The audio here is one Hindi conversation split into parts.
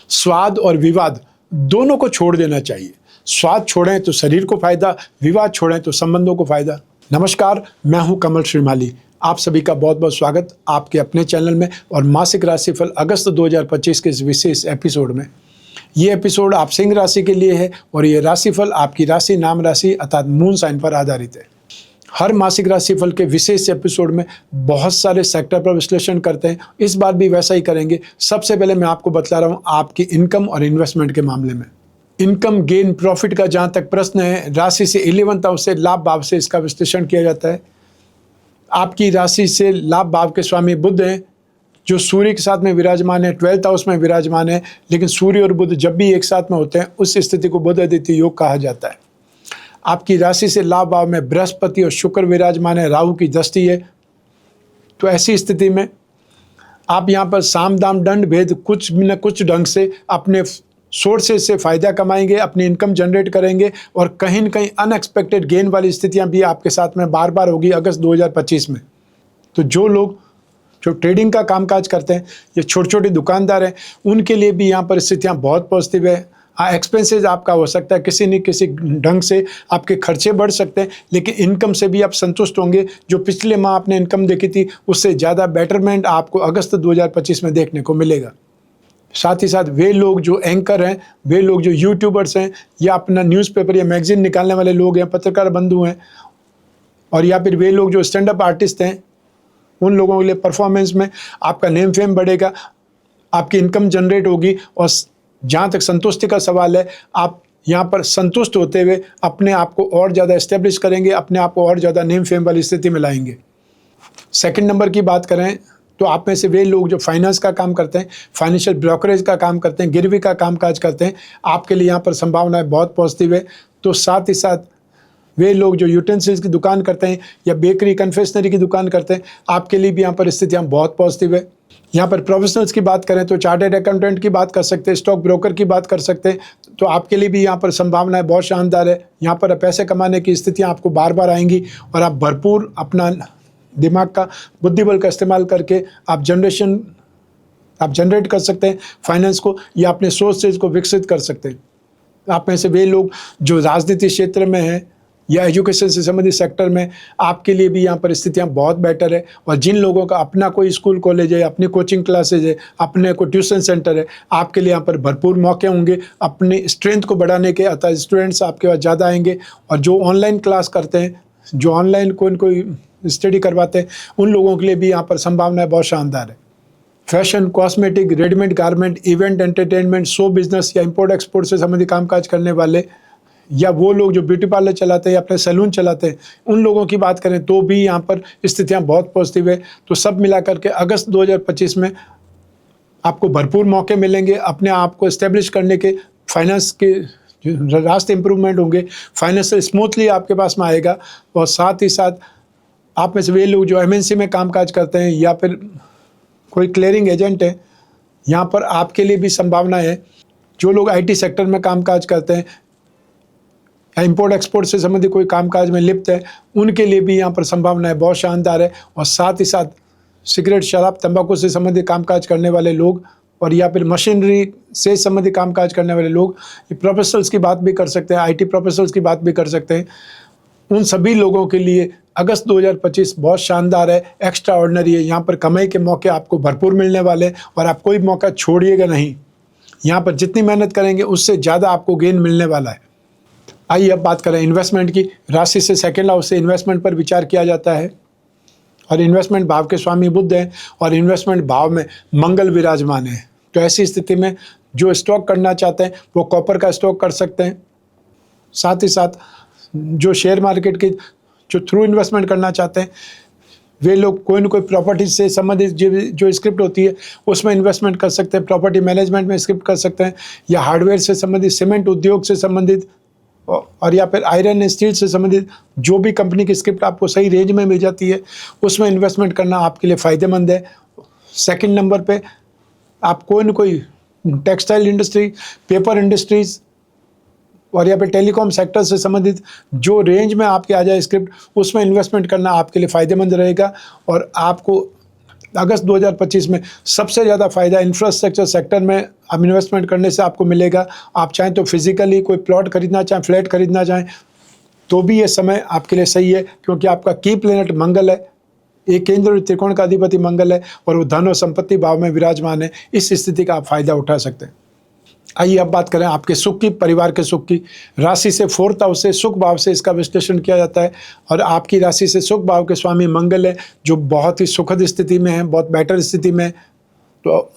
स्वाद और विवाद दोनों को छोड़ देना चाहिए। स्वाद छोड़ें तो शरीर को फायदा, विवाद छोड़ें तो संबंधों को फायदा। नमस्कार, मैं हूं कमल श्रीमाली। आप सभी का बहुत बहुत स्वागत आपके अपने चैनल में और मासिक राशिफल अगस्त 2025 के इस विशेष एपिसोड में। ये एपिसोड आप सिंह राशि के लिए है और ये राशिफल आपकी राशि नाम राशि अर्थात मून साइन पर आधारित है। हर मासिक राशिफल के विशेष एपिसोड में बहुत सारे सेक्टर पर विश्लेषण करते हैं, इस बार भी वैसा ही करेंगे। सबसे पहले मैं आपको बतला रहा हूँ आपकी इनकम और इन्वेस्टमेंट के मामले में। इनकम गेन प्रॉफिट का जहाँ तक प्रश्न है, राशि से 11th हाउस से लाभ भाव से इसका विश्लेषण किया जाता है। आपकी राशि से लाभ भाव के स्वामी बुध हैं, जो सूर्य के साथ में विराजमान है, 12th हाउस में विराजमान है। लेकिन सूर्य और बुध जब भी एक साथ में होते हैं उस स्थिति को बुध आदित्य योग कहा जाता है। आपकी राशि से लाभ भाव में बृहस्पति और शुक्र विराजमान है, राहु की दृष्टि है। तो ऐसी स्थिति में आप यहाँ पर साम दाम दंड भेद कुछ न कुछ ढंग से अपने सोर्सेज से फ़ायदा कमाएंगे, अपनी इनकम जनरेट करेंगे और कहीं न कहीं अनएक्सपेक्टेड गेन वाली स्थितियाँ भी आपके साथ में बार बार होगी अगस्त 2025 में। तो जो लोग जो ट्रेडिंग का कामकाज करते हैं या छोटे छोटे दुकानदार हैं, उनके लिए भी यहाँ पर स्थितियाँ बहुत पॉजिटिव है। हाँ, एक्सपेंसेस आपका हो सकता है किसी न किसी ढंग से आपके खर्चे बढ़ सकते हैं, लेकिन इनकम से भी आप संतुष्ट होंगे। जो पिछले माह आपने इनकम देखी थी उससे ज़्यादा बेटरमेंट आपको अगस्त 2025 में देखने को मिलेगा। साथ ही साथ वे लोग जो एंकर हैं, वे लोग जो यूट्यूबर्स हैं या अपना न्यूज़पेपर या मैगजीन निकालने वाले लोग हैं, पत्रकार बंधु हैं, और या फिर वे लोग जो स्टैंड अप आर्टिस्ट हैं, उन लोगों के लिए परफॉर्मेंस में आपका नेम फेम बढ़ेगा, आपकी इनकम जनरेट होगी। और जहाँ तक संतुष्टि का सवाल है, आप यहाँ पर संतुष्ट होते हुए अपने आप को और ज़्यादा इस्टेब्लिश करेंगे, अपने आप को और ज़्यादा नेम फेम वाली स्थिति में लाएंगे। सेकंड नंबर की बात करें तो आप में से वे लोग जो फाइनेंस का काम करते हैं, फाइनेंशियल ब्रोकरेज का काम करते हैं, गिरवी का कामकाज करते हैं, आपके लिए यहाँ पर संभावनाएं बहुत पॉजिटिव है। तो साथ ही साथ वे लोग जो यूटेंसिल्स की दुकान करते हैं या बेकरी कन्फेक्शनरी की दुकान करते हैं, आपके लिए भी यहाँ पर स्थितियाँ बहुत पॉजिटिव है। यहाँ पर प्रोफेशनल्स की बात करें तो चार्टर्ड अकाउंटेंट की बात कर सकते हैं, स्टॉक ब्रोकर की बात कर सकते हैं। तो आपके लिए भी यहाँ पर संभावनाएं बहुत शानदार है। यहाँ पर पैसे कमाने की स्थितियाँ आपको बार बार आएंगी और आप भरपूर अपना दिमाग का बुद्धि बल का इस्तेमाल करके आप जनरेट कर सकते हैं फाइनेंस को, या अपने सोर्सेज को विकसित कर सकते हैं। आप में से वे लोग जो राजनीति क्षेत्र में हैं या एजुकेशन से संबंधित सेक्टर में, आपके लिए भी यहाँ पर स्थितियाँ बहुत बेटर है। और जिन लोगों का अपना कोई स्कूल कॉलेज है, अपनी कोचिंग क्लासेज है, अपने को ट्यूशन सेंटर है, आपके लिए यहाँ पर भरपूर मौके होंगे अपनी स्ट्रेंथ को बढ़ाने के। अतः स्टूडेंट्स आपके पास ज़्यादा आएंगे। और जो ऑनलाइन क्लास करते हैं, जो ऑनलाइन कोई स्टडी करवाते हैं, उन लोगों के लिए भी यहाँ पर संभावनाएं बहुत शानदार है। Fashion, cosmetic, readymade garment, event entertainment, show business या इंपोर्ट एक्सपोर्ट से संबंधित कामकाज करने वाले, या वो लोग जो ब्यूटी पार्लर चलाते हैं या अपने सैलून चलाते हैं, उन लोगों की बात करें तो भी यहाँ पर स्थितियाँ बहुत पॉजिटिव है। तो सब मिलाकर के अगस्त 2025 में आपको भरपूर मौके मिलेंगे अपने आप को इस्टेब्लिश करने के। फाइनेंस के रास्ते इंप्रूवमेंट होंगे, फाइनेंशियल स्मूथली आपके पास में आएगा। और साथ ही साथ आप में से वे लोग जो एमएनसी में कामकाज करते हैं या फिर कोई क्लियरिंग एजेंट है, यहाँ पर आपके लिए भी संभावना है। जो लोग आईटी सेक्टर में कामकाज करते हैं या इंपोर्ट एक्सपोर्ट से संबंधित कोई कामकाज में लिप्त है, उनके लिए भी यहाँ पर संभावनाएं बहुत शानदार है। और साथ ही साथ सिगरेट, शराब, तंबाकू से संबंधित कामकाज करने वाले लोग और या फिर मशीनरी से संबंधित कामकाज करने वाले लोग, ये प्रोफेशनल्स की बात भी कर सकते हैं, आईटी प्रोफेशनल्स की बात भी कर सकते हैं। उन सभी लोगों के लिए अगस्त 2025 बहुत शानदार है, एक्स्ट्रा ऑर्डिनरी है। यहाँ पर कमाई के मौके आपको भरपूर मिलने वाले हैं और आप कोई मौका छोड़िएगा नहीं। यहाँ पर जितनी मेहनत करेंगे उससे ज़्यादा आपको गेन मिलने वाला है। आइए अब बात करें इन्वेस्टमेंट की। राशि से सेकेंड हाउस से इन्वेस्टमेंट पर विचार किया जाता है और इन्वेस्टमेंट भाव के स्वामी बुध हैं और इन्वेस्टमेंट भाव में मंगल विराजमान है। तो ऐसी स्थिति में जो स्टॉक करना चाहते हैं वो कॉपर का स्टॉक कर सकते हैं। साथ ही साथ जो शेयर मार्केट के जो थ्रू इन्वेस्टमेंट करना चाहते हैं, वे लोग कोई न कोई प्रॉपर्टी से संबंधित जो स्क्रिप्ट होती है उसमें इन्वेस्टमेंट कर सकते हैं, प्रॉपर्टी मैनेजमेंट में स्क्रिप्ट कर सकते हैं, या हार्डवेयर से संबंधित, सीमेंट उद्योग से संबंधित और या फिर आयरन एंड स्टील से संबंधित जो भी कंपनी की स्क्रिप्ट आपको सही रेंज में मिल जाती है उसमें इन्वेस्टमेंट करना आपके लिए फ़ायदेमंद है। सेकंड नंबर पे आप कोई न कोई टेक्सटाइल इंडस्ट्री, पेपर इंडस्ट्रीज़ और या फिर टेलीकॉम सेक्टर से संबंधित जो रेंज में आपके आ जाए स्क्रिप्ट, उसमें इन्वेस्टमेंट करना आपके लिए फ़ायदेमंद रहेगा और आपको अगस्त 2025 में सबसे ज़्यादा फ़ायदा इंफ्रास्ट्रक्चर सेक्टर में आप इन्वेस्टमेंट करने से आपको मिलेगा। आप चाहें तो फिजिकली कोई प्लॉट खरीदना चाहें, फ्लैट खरीदना चाहें, तो भी ये समय आपके लिए सही है, क्योंकि आपका की प्लैनेट मंगल है, एक केंद्र और त्रिकोण का अधिपति मंगल है और वो धन और संपत्ति भाव में विराजमान है। इस स्थिति का आप फायदा उठा सकते हैं। आइए अब बात करें आपके सुख की, परिवार के सुख की। राशि से 4th हाउस से, सुख भाव से इसका विश्लेषण किया जाता है और आपकी राशि से सुख भाव के स्वामी मंगल है, जो बहुत ही सुखद स्थिति में है, बहुत बेटर स्थिति में है। तो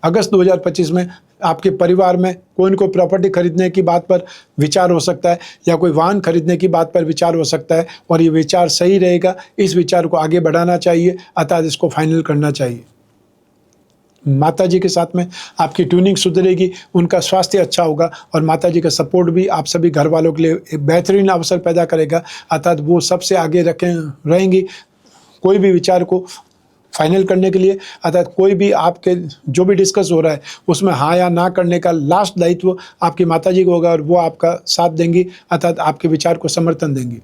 अगस्त 2025 में आपके परिवार में कोई न कोई प्रॉपर्टी खरीदने की बात पर विचार हो सकता है या कोई वाहन खरीदने की बात पर विचार हो सकता है, और ये विचार सही रहेगा। इस विचार को आगे बढ़ाना चाहिए, अर्थात इसको फाइनल करना चाहिए। माता जी के साथ में आपकी ट्यूनिंग सुधरेगी, उनका स्वास्थ्य अच्छा होगा और माता जी का सपोर्ट भी आप सभी घर वालों के लिए एक बेहतरीन अवसर पैदा करेगा, अर्थात वो सबसे आगे रहेंगी कोई भी विचार को फाइनल करने के लिए। अर्थात कोई भी आपके जो भी डिस्कस हो रहा है उसमें हाँ या ना करने का लास्ट दायित्व आपकी माता जी को होगा और वो आपका साथ देंगी, अर्थात आपके विचार को समर्थन देंगी।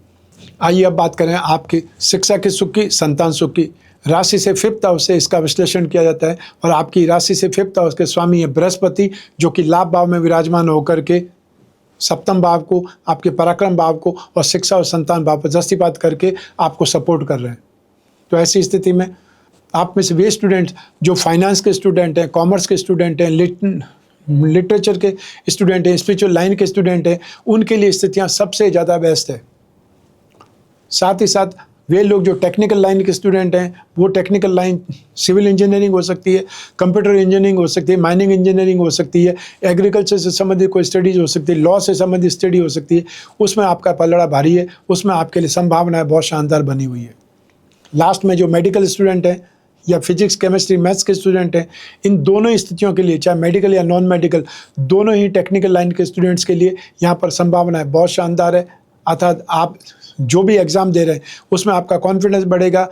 आइए अब बात करें आपकी शिक्षा के सुख की, संतान सुख की। राशि से 5th हाउस से इसका विश्लेषण किया जाता है और आपकी राशि से 5th हाउस के स्वामी है बृहस्पति, जो कि लाभ भाव में विराजमान होकर के 7म भाव को, आपके पराक्रम भाव को और शिक्षा और संतान भाव पर दृष्टिपात करके आपको सपोर्ट कर रहे हैं। तो ऐसी स्थिति में आप में से वे स्टूडेंट जो फाइनेंस के स्टूडेंट हैं, कॉमर्स के स्टूडेंट हैं, लिटरेचर के स्टूडेंट हैं, स्पिरिचुअल लाइन के स्टूडेंट हैं, उनके लिए स्थितियाँ सबसे ज़्यादा बेस्ट है। साथ ही साथ वे लोग जो टेक्निकल लाइन के स्टूडेंट हैं, वो टेक्निकल लाइन सिविल इंजीनियरिंग हो सकती है, कंप्यूटर इंजीनियरिंग हो सकती है, माइनिंग इंजीनियरिंग हो सकती है, एग्रीकल्चर से संबंधित कोई स्टडीज हो सकती है, लॉ से संबंधित स्टडी हो सकती है, उसमें आपका पलड़ा भारी है, उसमें आपके लिए संभावनाएं बहुत शानदार बनी हुई है। लास्ट में जो मेडिकल स्टूडेंट हैं या फिजिक्स, केमिस्ट्री, मैथ्स के स्टूडेंट हैं, इन दोनों स्थितियों के लिए, चाहे मेडिकल या नॉन मेडिकल, दोनों ही टेक्निकल लाइन के स्टूडेंट्स के लिए यहाँ पर संभावनाएं बहुत शानदार है। अर्थात आप जो भी एग्ज़ाम दे रहे हैं उसमें आपका कॉन्फिडेंस बढ़ेगा,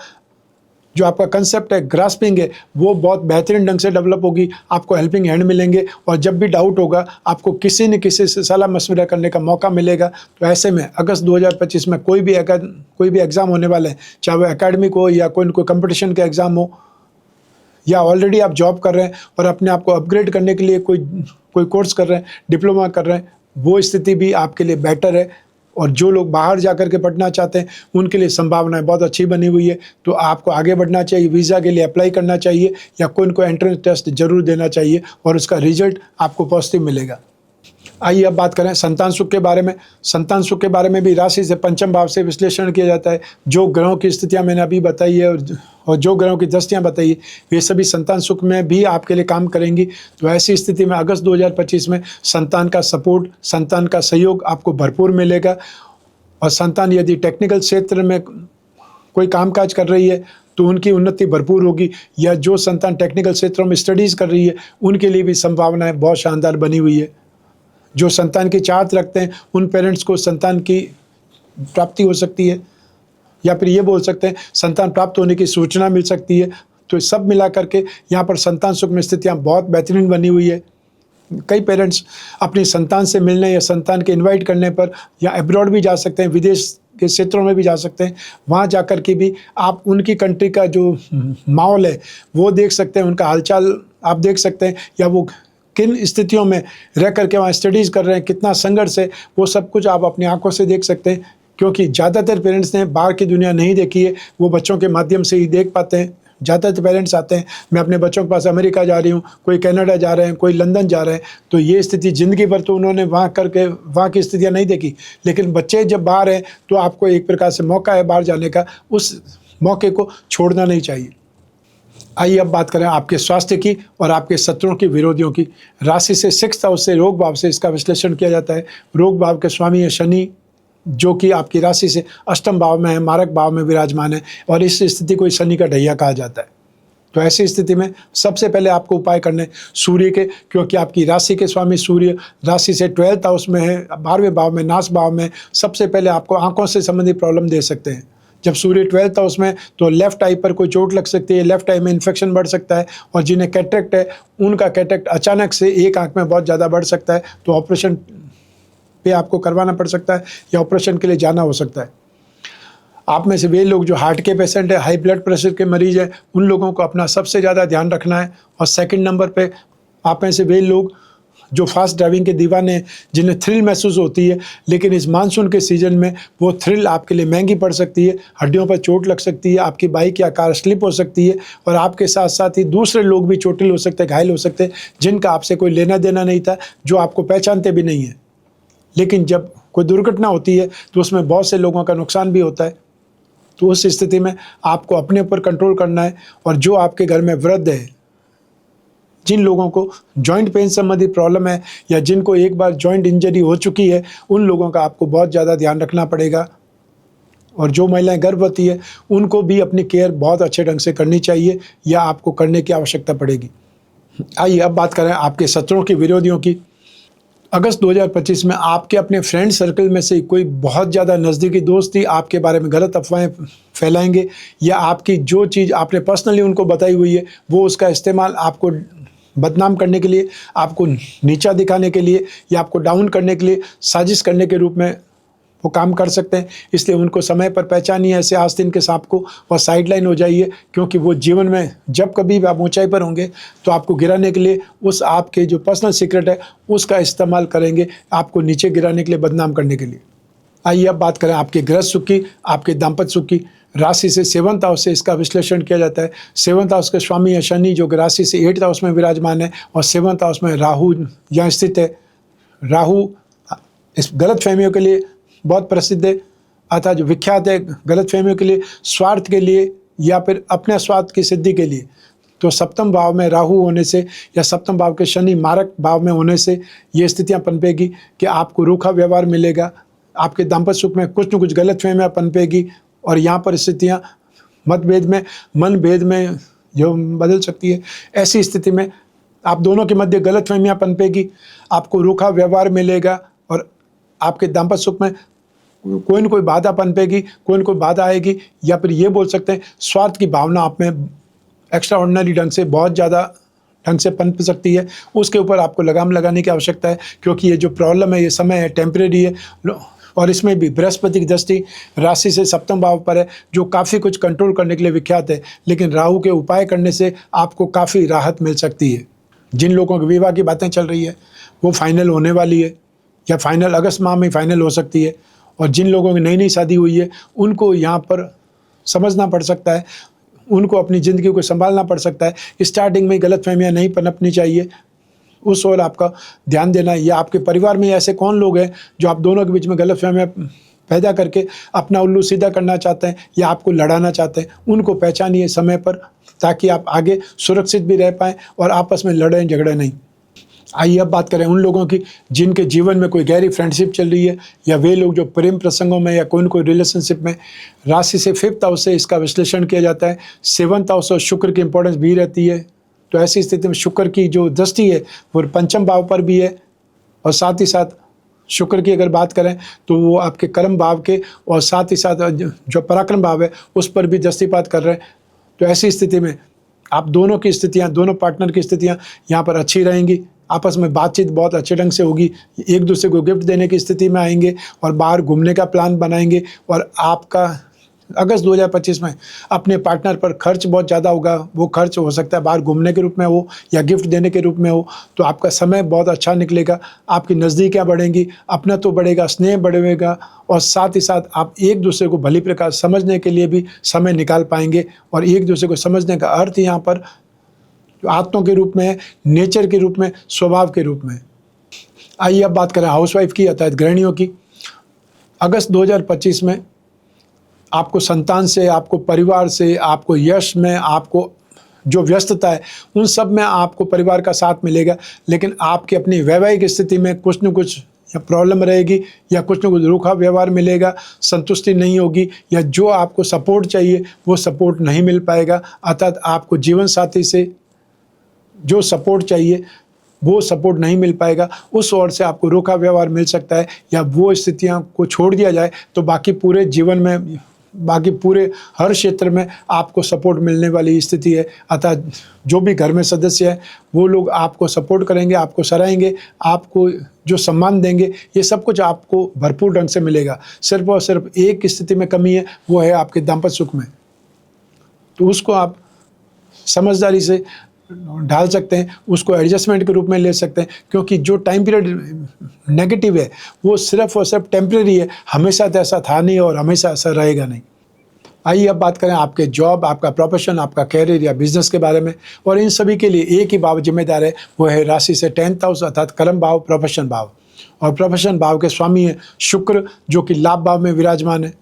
जो आपका कंसेप्ट है, ग्रास्पिंग है, वो बहुत बेहतरीन ढंग से डेवलप होगी, आपको हेल्पिंग हैंड मिलेंगे और जब भी डाउट होगा आपको किसी न किसी से सलाह मशवरा करने का मौका मिलेगा। तो ऐसे में अगस्त 2025 में कोई भी एग्ज़ाम होने वाले हैं, चाहे वो एकेडमिक हो या कोई कंपटीशन का एग्ज़ाम हो, या ऑलरेडी आप जॉब कर रहे हैं और अपने आप को अपग्रेड करने के लिए कोई कोर्स कर रहे हैं, डिप्लोमा कर रहे हैं, वो स्थिति भी आपके लिए बेटर है। और जो लोग बाहर जा कर के पढ़ना चाहते हैं उनके लिए संभावनाएं बहुत अच्छी बनी हुई है। तो आपको आगे बढ़ना चाहिए, वीज़ा के लिए अप्लाई करना चाहिए या कोई न कोई एंट्रेंस टेस्ट जरूर देना चाहिए और उसका रिजल्ट आपको पॉजिटिव मिलेगा। आइए अब बात करें संतान सुख के बारे में। संतान सुख के बारे में भी राशि से 5म भाव से विश्लेषण किया जाता है। जो ग्रहों की स्थितियां मैंने अभी बताई है और जो ग्रहों की दृष्टियां बताई है, वे सभी संतान सुख में भी आपके लिए काम करेंगी। तो ऐसी स्थिति में अगस्त 2025 में संतान का सपोर्ट, संतान का सहयोग आपको भरपूर मिलेगा। और संतान यदि टेक्निकल क्षेत्र में कोई कामकाज कर रही है तो उनकी उन्नति भरपूर होगी, या जो संतान टेक्निकल क्षेत्रों में स्टडीज़ कर रही है उनके लिए भी संभावनाएँ बहुत शानदार बनी हुई है। जो संतान की चाहत रखते हैं उन पेरेंट्स को संतान की प्राप्ति हो सकती है, या फिर ये बोल सकते हैं संतान प्राप्त होने की सूचना मिल सकती है। तो सब मिला करके यहाँ पर संतान सुख में स्थितियाँ बहुत बेहतरीन बनी हुई है। कई पेरेंट्स अपनी संतान से मिलने या संतान के इनवाइट करने पर या अब्रॉड भी जा सकते हैं, विदेश के क्षेत्रों में भी जा सकते हैं। वहाँ जा कर के भी आप उनकी कंट्री का जो माहौल है वो देख सकते हैं, उनका हालचाल आप देख सकते हैं, या वो किन स्थितियों में रह करके वहाँ स्टडीज़ कर रहे हैं, कितना संघर्ष है, वो सब कुछ आप अपनी आंखों से देख सकते हैं। क्योंकि ज़्यादातर पेरेंट्स ने बाहर की दुनिया नहीं देखी है, वो बच्चों के माध्यम से ही देख पाते हैं। ज़्यादातर पेरेंट्स आते हैं, मैं अपने बच्चों के पास अमेरिका जा रही हूँ, कोई कनाडा जा रहे हैं, कोई लंदन जा रहे हैं, तो ये स्थिति ज़िंदगी भर तो उन्होंने वहाँ की स्थितियाँ नहीं देखी। लेकिन बच्चे जब बाहर हैं तो आपको एक प्रकार से मौका है बाहर जाने का, उस मौके को छोड़ना नहीं चाहिए। आइए अब बात करें आपके स्वास्थ्य की और आपके शत्रुओं की, विरोधियों की। राशि से 6th हाउस से रोग भाव से इसका विश्लेषण किया जाता है। रोग भाव के स्वामी है शनि, जो कि आपकी राशि से 8म भाव में है, मारक भाव में विराजमान है, और इस स्थिति को शनि का ढैया कहा जाता है। तो ऐसी स्थिति में सबसे पहले आपको उपाय करने सूर्य के, क्योंकि आपकी राशि के स्वामी सूर्य राशि से 12th हाउस में है, 12वें भाव में, नाश भाव में। सबसे पहले आपको आंखों से संबंधित प्रॉब्लम दे सकते हैं। जब सूर्य 12th हाउस में, तो लेफ्ट आई पर कोई चोट लग सकती है, लेफ्ट आई में इन्फेक्शन बढ़ सकता है, और जिन्हें कैटरेक्ट है उनका कैटरेक्ट अचानक से एक आंख में बहुत ज़्यादा बढ़ सकता है, तो ऑपरेशन पे आपको करवाना पड़ सकता है या ऑपरेशन के लिए जाना हो सकता है। आप में से वे लोग जो हार्ट के पेशेंट है, हाई ब्लड प्रेशर के मरीज हैं, उन लोगों को अपना सबसे ज़्यादा ध्यान रखना है। और सेकंड नंबर पे आप में से वे लोग जो फास्ट ड्राइविंग के दीवाने हैं, जिन्हें थ्रिल महसूस होती है, लेकिन इस मानसून के सीज़न में वो थ्रिल आपके लिए महंगी पड़ सकती है, हड्डियों पर चोट लग सकती है, आपकी बाइक या कार स्लिप हो सकती है और आपके साथ साथ ही दूसरे लोग भी चोटिल हो सकते हैं, घायल हो सकते हैं, जिनका आपसे कोई लेना देना नहीं था, जो आपको पहचानते भी नहीं हैं। लेकिन जब कोई दुर्घटना होती है तो उसमें बहुत से लोगों का नुकसान भी होता है। तो उस स्थिति में आपको अपने ऊपर कंट्रोल करना है। और जो आपके घर में वृद्ध है, जिन लोगों को जॉइंट पेन संबंधी प्रॉब्लम है या जिनको एक बार जॉइंट इंजरी हो चुकी है, उन लोगों का आपको बहुत ज़्यादा ध्यान रखना पड़ेगा। और जो महिलाएं गर्भवती है, उनको भी अपनी केयर बहुत अच्छे ढंग से करनी चाहिए या आपको करने की आवश्यकता पड़ेगी। आइए अब बात करें आपके शत्रुओं की, विरोधियों की। अगस्त 2025 में आपके अपने फ्रेंड सर्कल में से कोई बहुत ज़्यादा नज़दीकी दोस्त ही आपके बारे में गलत अफवाहें फैलाएंगे या आपकी जो चीज़ आपने पर्सनली उनको बताई हुई है, वो उसका इस्तेमाल आपको बदनाम करने के लिए, आपको नीचा दिखाने के लिए या आपको डाउन करने के लिए साजिश करने के रूप में वो काम कर सकते हैं। इसलिए उनको समय पर पहचानिए ऐसे आस्तीन के सांप को और साइडलाइन हो जाइए, क्योंकि वो जीवन में जब कभी भी आप ऊंचाई पर होंगे तो आपको गिराने के लिए उस आपके जो पर्सनल सीक्रेट है उसका इस्तेमाल करेंगे, आपको नीचे गिराने के लिए, बदनाम करने के लिए। आइए अब बात करें आपके गृहस्थ सुख की, आपके दाम्पत्य सुख की। राशि से 7th हाउस से इसका विश्लेषण किया जाता है। 7th हाउस के स्वामी है शनि, जो राशि से 8th हाउस में विराजमान है और 7th हाउस में राहु यहाँ स्थित है। राहु इस गलत फहमियों के लिए बहुत प्रसिद्ध है, अर्थात जो विख्यात है गलत फहमियों के लिए, स्वार्थ के लिए या फिर अपने स्वार्थ की सिद्धि के लिए। तो सप्तम भाव में राहु होने से या सप्तम भाव के शनि मारक भाव में होने से ये स्थितियाँ पनपेगी कि आपको रूखा व्यवहार मिलेगा, आपके दाम्पत्य सुख में कुछ न कुछ गलत फहमियाँ पनपेगी और यहाँ पर स्थितियाँ मतभेद में, मन भेद में जो बदल सकती है। ऐसी स्थिति में आप दोनों के मध्य गलत फहमियाँ पनपेगी, आपको रूखा व्यवहार मिलेगा और आपके दाम्पत्य सुख में कोई न कोई बाधा पनपेगी, कोई न कोई बाधा आएगी, या फिर ये बोल सकते हैं स्वार्थ की भावना आप में एक्स्ट्रा ऑर्डिनरी ढंग से, बहुत ज़्यादा ढंग से पनप सकती है। उसके ऊपर आपको लगाम लगाने की आवश्यकता है, क्योंकि ये जो प्रॉब्लम है, ये समय है, टेम्परेरी है। और इसमें भी बृहस्पति की दृष्टि राशि से सप्तम भाव पर है, जो काफ़ी कुछ कंट्रोल करने के लिए विख्यात है। लेकिन राहु के उपाय करने से आपको काफ़ी राहत मिल सकती है। जिन लोगों की विवाह की बातें चल रही है वो फाइनल होने वाली है या फाइनल अगस्त माह में फाइनल हो सकती है। और जिन लोगों की नई नई शादी हुई है उनको यहाँ पर समझना पड़ सकता है, उनको अपनी ज़िंदगी को संभालना पड़ सकता है। स्टार्टिंग में गलतफहमियाँ नहीं पनपनी चाहिए, उस ओर आपका ध्यान देना है। या आपके परिवार में ऐसे कौन लोग हैं जो आप दोनों के बीच में गलतफहमियाँ पैदा करके अपना उल्लू सीधा करना चाहते हैं या आपको लड़ाना चाहते हैं, उनको पहचानिए समय पर, ताकि आप आगे सुरक्षित भी रह पाएँ और आपस में लड़ें झगड़े नहीं। आइए अब बात करें उन लोगों की जिनके जीवन में कोई गहरी फ्रेंडशिप चल रही है या वे लोग जो प्रेम प्रसंगों में या कोई न कोई रिलेशनशिप में। राशि से 5th हाउस से इसका विश्लेषण किया जाता है। 7th हाउस और शुक्र की इंपॉर्टेंस भी रहती है। तो ऐसी स्थिति में शुक्र की जो दृष्टि है वो पंचम भाव पर भी है और साथ ही साथ शुक्र की अगर बात करें तो वो आपके कर्म भाव के और साथ ही साथ जो पराक्रम भाव है उस पर भी दृष्टिपात कर रहे हैं। तो ऐसी स्थिति में आप दोनों की स्थितियाँ, दोनों पार्टनर की स्थितियाँ यहाँ पर अच्छी रहेंगी। आपस में बातचीत बहुत अच्छे ढंग से होगी, एक दूसरे को गिफ्ट देने की स्थिति में आएंगे और बाहर घूमने का प्लान बनाएंगे। और आपका अगस्त 2025 में अपने पार्टनर पर खर्च बहुत ज़्यादा होगा। वो खर्च हो सकता है बाहर घूमने के रूप में हो या गिफ्ट देने के रूप में हो। तो आपका समय बहुत अच्छा निकलेगा, आपकी नज़दीकियाँ बढ़ेंगी, अपना तो बढ़ेगा, स्नेह बढ़ेगा और साथ ही साथ आप एक दूसरे को भली प्रकार समझने के लिए भी समय निकाल पाएंगे। और एक दूसरे को समझने का अर्थ यहाँ पर आत्मा के रूप में, नेचर के रूप में, स्वभाव के रूप में। आइए अब बात करें हाउसवाइफ की, अर्थात गृहिणियों की। अगस्त 2025 में आपको संतान से, आपको परिवार से, आपको यश में, आपको जो व्यस्तता है उन सब में आपको परिवार का साथ मिलेगा। लेकिन आपकी अपनी वैवाहिक स्थिति में कुछ न कुछ या प्रॉब्लम रहेगी या कुछ न कुछ रूखा व्यवहार मिलेगा, संतुष्टि नहीं होगी या जो आपको सपोर्ट चाहिए वो सपोर्ट नहीं मिल पाएगा। अर्थात आपको जीवन साथी से जो सपोर्ट चाहिए वो सपोर्ट नहीं मिल पाएगा। उस ओर से आपको रूखा व्यवहार मिल सकता है या वो स्थितियाँ को छोड़ दिया जाए तो बाकी पूरे जीवन में बाकी पूरे हर क्षेत्र में आपको सपोर्ट मिलने वाली स्थिति है। अतः जो भी घर में सदस्य हैं वो लोग आपको सपोर्ट करेंगे, आपको सराहेंगे, आपको जो सम्मान देंगे, ये सब कुछ आपको भरपूर ढंग से मिलेगा। सिर्फ और सिर्फ एक स्थिति में कमी है, वो है आपके दाम्पत्य सुख में। तो उसको आप समझदारी से ढाल सकते हैं, उसको एडजस्टमेंट के रूप में ले सकते हैं, क्योंकि जो टाइम पीरियड नेगेटिव है वो सिर्फ और सिर्फ टेम्परेरी है, हमेशा तो ऐसा था नहीं और हमेशा ऐसा रहेगा नहीं। आइए अब बात करें आपके जॉब, आपका प्रोफेशन, आपका कैरियर या बिजनेस के बारे में। और इन सभी के लिए एक ही भाव जिम्मेदार है, वो है राशि से 10th हाउस अर्थात कर्म भाव, प्रोफेशन भाव। और प्रोफेशन भाव के स्वामी है शुक्र, जो कि लाभ भाव में विराजमान है।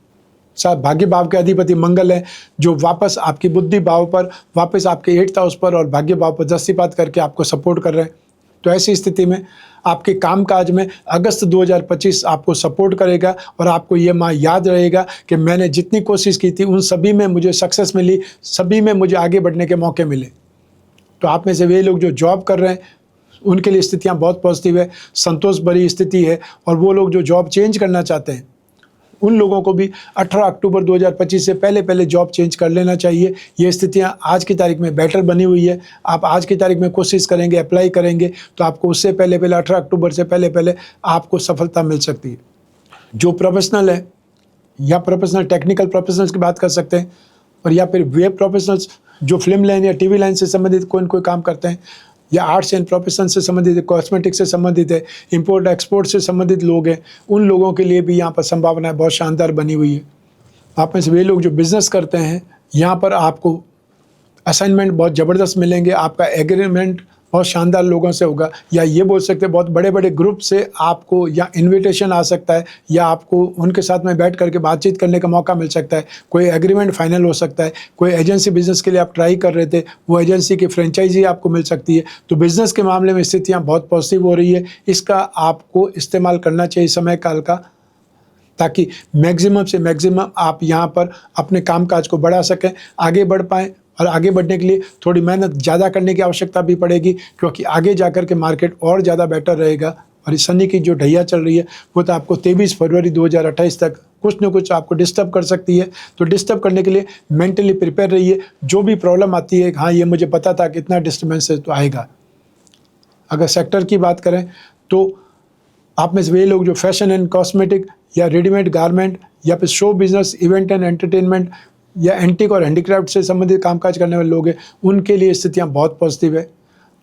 साथ भाग्य भाव के अधिपति मंगल है, जो वापस आपकी बुद्धि भाव पर, वापस आपके 8th हाउस पर और भाग्य भाव पर दृष्टिपात करके आपको सपोर्ट कर रहे हैं। तो ऐसी स्थिति में आपके कामकाज में अगस्त 2025 आपको सपोर्ट करेगा और आपको ये माह याद रहेगा कि मैंने जितनी कोशिश की थी उन सभी में मुझे सक्सेस मिली, सभी में मुझे आगे बढ़ने के मौके मिले। तो आप में से वे लोग जो जॉब कर रहे हैं उनके लिए स्थितियाँ बहुत पॉजिटिव है, संतोष भरी स्थिति है। और वो लोग जो जॉब चेंज करना चाहते हैं उन लोगों को भी 18 अक्टूबर 2025 से पहले जॉब चेंज कर लेना चाहिए। ये स्थितियां आज की तारीख में बेटर बनी हुई है। आप आज की तारीख में कोशिश करेंगे, अप्लाई करेंगे, तो आपको उससे पहले 18 अक्टूबर से पहले आपको सफलता मिल सकती है। जो प्रोफेशनल है या प्रोफेशनल टेक्निकल प्रोफेशनल्स की बात कर सकते हैं, और या फिर वे प्रोफेशनल्स जो फिल्म लाइन या टीवी लाइन से संबंधित कोई काम करते हैं, या आर्ट्स एंड प्रोफेशन से संबंधित है, कॉस्मेटिक्स से संबंधित है, इंपोर्ट एक्सपोर्ट से संबंधित लोग हैं, उन लोगों के लिए भी यहाँ पर संभावनाएं बहुत शानदार बनी हुई है। आप में से वे लोग जो बिज़नेस करते हैं, यहाँ पर आपको असाइनमेंट बहुत ज़बरदस्त मिलेंगे, आपका एग्रीमेंट बहुत शानदार लोगों से होगा, या ये बोल सकते हैं बहुत बड़े बड़े ग्रुप से आपको या इनविटेशन आ सकता है, या आपको उनके साथ में बैठ करके बातचीत करने का मौका मिल सकता है। कोई एग्रीमेंट फाइनल हो सकता है, कोई एजेंसी बिजनेस के लिए आप ट्राई कर रहे थे, वो एजेंसी की फ्रेंचाइजी आपको मिल सकती है। तो बिज़नेस के मामले में स्थितियाँ बहुत पॉजिटिव हो रही है। इसका आपको इस्तेमाल करना चाहिए समय काल का, ताकि मैक्सिमम से मैक्सिमम आप यहाँ पर अपने कामकाज को बढ़ा सकें, आगे बढ़ पाएँ। और आगे बढ़ने के लिए थोड़ी मेहनत ज़्यादा करने की आवश्यकता भी पड़ेगी, क्योंकि आगे जाकर के मार्केट और ज़्यादा बेटर रहेगा। और इस शनि की जो ढैया चल रही है वो तो आपको 23 फरवरी 2028 तक कुछ न कुछ आपको डिस्टर्ब कर सकती है। तो डिस्टर्ब करने के लिए मेंटली प्रिपेयर रहिए। जो भी प्रॉब्लम आती है, हाँ ये मुझे पता था कि इतना डिस्टर्बेंस है तो आएगा। अगर सेक्टर की बात करें तो आप में से वे लोग जो फैशन एंड कॉस्मेटिक या रेडीमेड गारमेंट या फिर show business, event and entertainment या एंटीक और हैंडीक्राफ्ट से संबंधित कामकाज करने वाले लोग हैं, उनके लिए स्थितियां बहुत पॉजिटिव है।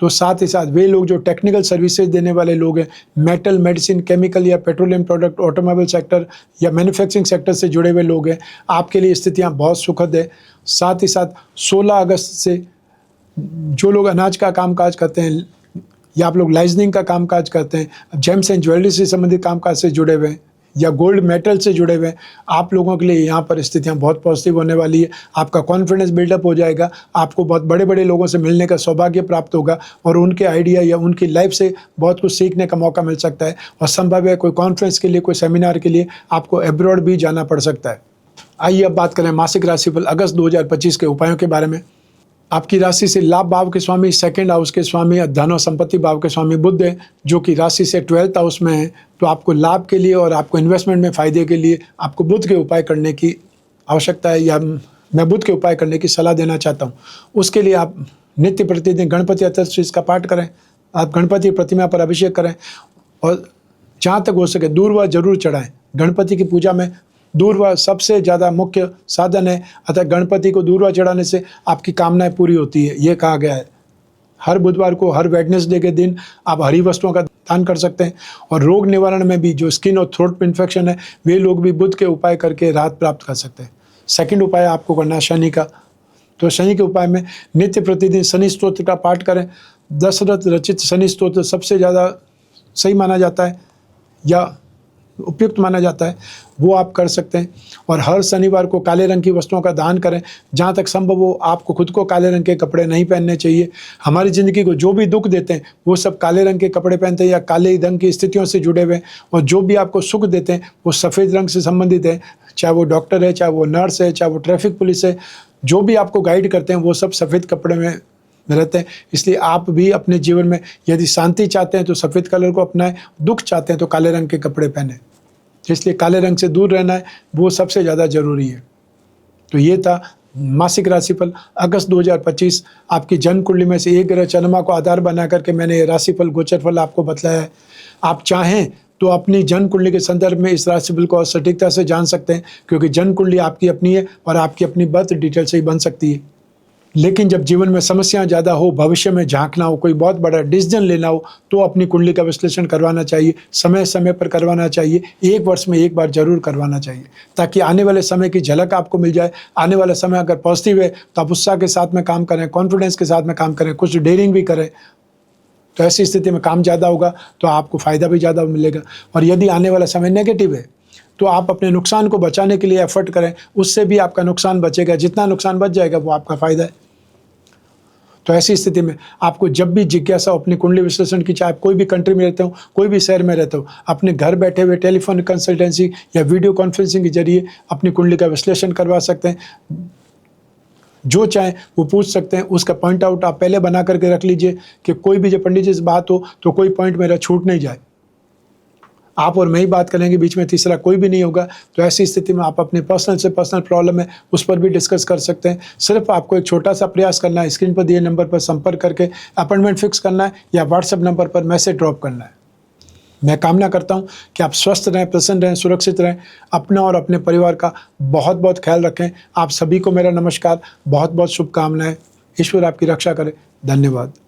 तो साथ ही साथ वे लोग जो टेक्निकल सर्विसेज देने वाले लोग हैं, मेटल, मेडिसिन, केमिकल या पेट्रोलियम प्रोडक्ट, ऑटोमोबाइल सेक्टर या मैन्युफैक्चरिंग सेक्टर से जुड़े हुए लोग हैं, आपके लिए स्थितियां बहुत सुखद है। साथ ही साथ 16 अगस्त से जो लोग अनाज का कामकाज करते हैं या आप लोग लाइजनिंग का कामकाज करते हैं, जेम्स एंड ज्वेलरी से संबंधित कामकाज से जुड़े हुए हैं या गोल्ड मेटल से जुड़े हुए हैं, आप लोगों के लिए यहाँ पर स्थितियाँ बहुत पॉजिटिव होने वाली है। आपका कॉन्फिडेंस बिल्डअप हो जाएगा, आपको बहुत बड़े बड़े लोगों से मिलने का सौभाग्य प्राप्त होगा और उनके आइडिया या उनकी लाइफ से बहुत कुछ सीखने का मौका मिल सकता है। और संभव है कोई कॉन्फ्रेंस के लिए, कोई सेमिनार के लिए आपको एब्रॉड भी जाना पड़ सकता है। आइए अब बात करें मासिक राशिफल अगस्त 2025 के उपायों के बारे में। आपकी राशि से लाभ भाव के स्वामी, सेकंड हाउस के स्वामी, धन और संपत्ति भाव के स्वामी बुध है, जो कि राशि से 12th हाउस में है। तो आपको लाभ के लिए और आपको इन्वेस्टमेंट में फ़ायदे के लिए आपको बुध के उपाय करने की आवश्यकता है, या मैं बुध के उपाय करने की सलाह देना चाहता हूँ। उसके लिए आप नित्य प्रतिदिन गणपति अष्टोत्तर का पाठ करें, आप गणपति प्रतिमा पर अभिषेक करें और जहाँ तक हो सके दूर्वा जरूर चढ़ाएँ। गणपति की पूजा में दूर्वा सबसे ज़्यादा मुख्य साधन है, अतः गणपति को दूर्वा चढ़ाने से आपकी कामनाएं पूरी होती है, ये कहा गया है। हर बुधवार को, हर वेडनेसडे के दिन आप हरी वस्तुओं का दान कर सकते हैं। और रोग निवारण में भी जो स्किन और थ्रोट इन्फेक्शन है, वे लोग भी बुध के उपाय करके राहत प्राप्त कर सकते हैं। सेकंड उपाय आपको करना है शनि का। तो शनि के उपाय में नित्य प्रतिदिन शनि स्तोत्र का पाठ करें। दशरथ रचित शनि स्तोत्र सबसे ज़्यादा सही माना जाता है या उपयुक्त माना जाता है, वो आप कर सकते हैं। और हर शनिवार को काले रंग की वस्तुओं का दान करें। जहाँ तक संभव हो आपको खुद को काले रंग के कपड़े नहीं पहनने चाहिए। हमारी ज़िंदगी को जो भी दुख देते हैं वो सब काले रंग के कपड़े पहनते हैं या काले रंग की स्थितियों से जुड़े हुए हैं। और जो भी आपको सुख देते हैं वो सफ़ेद रंग से संबंधित है, चाहे वो डॉक्टर है, चाहे वो नर्स है, चाहे वो ट्रैफिक पुलिस है, जो भी आपको गाइड करते हैं वो सब सफ़ेद कपड़े में रहते हैं। इसलिए आप भी अपने जीवन में यदि शांति चाहते हैं तो सफ़ेद कलर को अपनाएं, दुख चाहते हैं तो काले रंग के कपड़े पहनें। इसलिए काले रंग से दूर रहना है, वो सबसे ज़्यादा ज़रूरी है। तो ये था मासिक राशिफल अगस्त 2025। आपकी जन्म कुंडली में से एक ग्रह चंद्रमा को आधार बना करके मैंने राशिफल गोचरफल आपको बताया है। आप चाहें तो अपनी जन्म कुंडली के संदर्भ में इस राशिफल को सटीकता से जान सकते हैं, क्योंकि जन्म कुंडली आपकी अपनी है और आपकी अपनी बर्थ डिटेल से ही बन सकती है। लेकिन जब जीवन में समस्याएं ज़्यादा हो, भविष्य में झांकना हो, कोई बहुत बड़ा डिसीजन लेना हो, तो अपनी कुंडली का विश्लेषण करवाना चाहिए। समय समय पर करवाना चाहिए, 1 वर्ष में 1 बार जरूर करवाना चाहिए, ताकि आने वाले समय की झलक आपको मिल जाए। आने वाला समय अगर पॉजिटिव है तो आप उत्साह के साथ में काम करें, कॉन्फिडेंस के साथ में काम करें, कुछ डेयरिंग भी करें। तो ऐसी स्थिति में काम ज़्यादा होगा तो आपको फ़ायदा भी ज़्यादा मिलेगा। और यदि आने वाला समय नेगेटिव है तो आप अपने नुकसान को बचाने के लिए एफर्ट करें, उससे भी आपका नुकसान बचेगा। जितना नुकसान बच जाएगा वो आपका फ़ायदा है। तो ऐसी स्थिति में आपको जब भी जिज्ञासा हो अपनी कुंडली विश्लेषण की, चाहे आप कोई भी कंट्री में रहते हो, कोई भी शहर में रहते हो, अपने घर बैठे हुए टेलीफोन कंसल्टेंसी या वीडियो कॉन्फ्रेंसिंग के जरिए अपनी कुंडली का विश्लेषण करवा सकते हैं। जो चाहे वो पूछ सकते हैं। उसका पॉइंट आउट आप पहले बना करके रख लीजिए कि कोई भी जब पंडित जी से बात हो तो कोई पॉइंट मेरा छूट नहीं जाए। आप और मैं ही बात करेंगे, बीच में तीसरा कोई भी नहीं होगा। तो ऐसी स्थिति में आप अपने पर्सनल से पर्सनल प्रॉब्लम है उस पर भी डिस्कस कर सकते हैं। सिर्फ आपको एक छोटा सा प्रयास करना है, स्क्रीन पर दिए नंबर पर संपर्क करके अपॉइंटमेंट फिक्स करना है या व्हाट्सएप नंबर पर मैसेज ड्रॉप करना है। मैं कामना करता हूं कि आप स्वस्थ रहें, प्रसन्न रहें, सुरक्षित रहें। अपना और अपने परिवार का बहुत बहुत ख्याल रखें। आप सभी को मेरा नमस्कार, बहुत बहुत शुभकामनाएं। ईश्वर आपकी रक्षा करे। धन्यवाद।